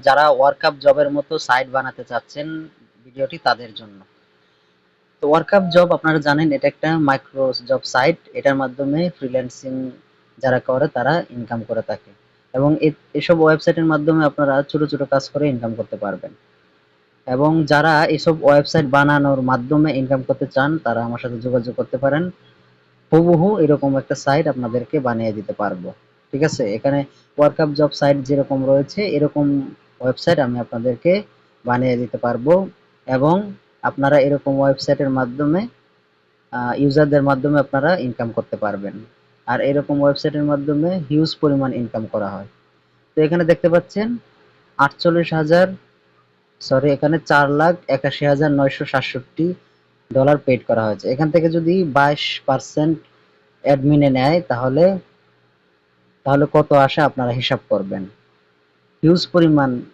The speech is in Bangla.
যারা ওয়ার্কআপ জবের মতো সাইট বানাতে চাচ্ছেন ভিডিওটি তাদের জন্য। তো ওয়ার্কআপ জব আপনারা জানেন এটা একটা মাইক্রো জব সাইট, এটার মাধ্যমে ফ্রিল্যান্সিং যারা করে তারা ইনকাম করে থাকে এবং এসব ওয়েবসাইটের মাধ্যমে আপনারা ছোট ছোট কাজ করে ইনকাম করতে পারবেন। এবং যারা এসব ওয়েবসাইট বানানোর মাধ্যমে ইনকাম করতে চান তারা আমার সাথে যোগাযোগ করতে পারেন, হুবহু এরকম একটা সাইট আপনাদেরকে বানিয়ে দিতে পারবো। ঠিক আছে, এখানে ওয়ার্কআপ জব সাইট যেরকম রয়েছে এরকম ওয়েবসাইট আমি আপনাদেরকে বানিয়ে দিতে পারবো এবং আপনারা এরকম ওয়েবসাইটের মাধ্যমে ইউজারদের মাধ্যমে আপনারা ইনকাম করতে পারবেন। আর এরকম ওয়েবসাইটের মাধ্যমে হিউজ পরিমাণ ইনকাম করা হয়। তো এখানে দেখতে পাচ্ছেন 48,000, সরি এখানে 4,81,967 ডলার পেড করা হয়েছে। এখান থেকে যদি 22% অ্যাডমিনে নেয় তাহলে তাহলে কত আসে আপনারা হিসাব করবেন। হিউজ পরিমাণ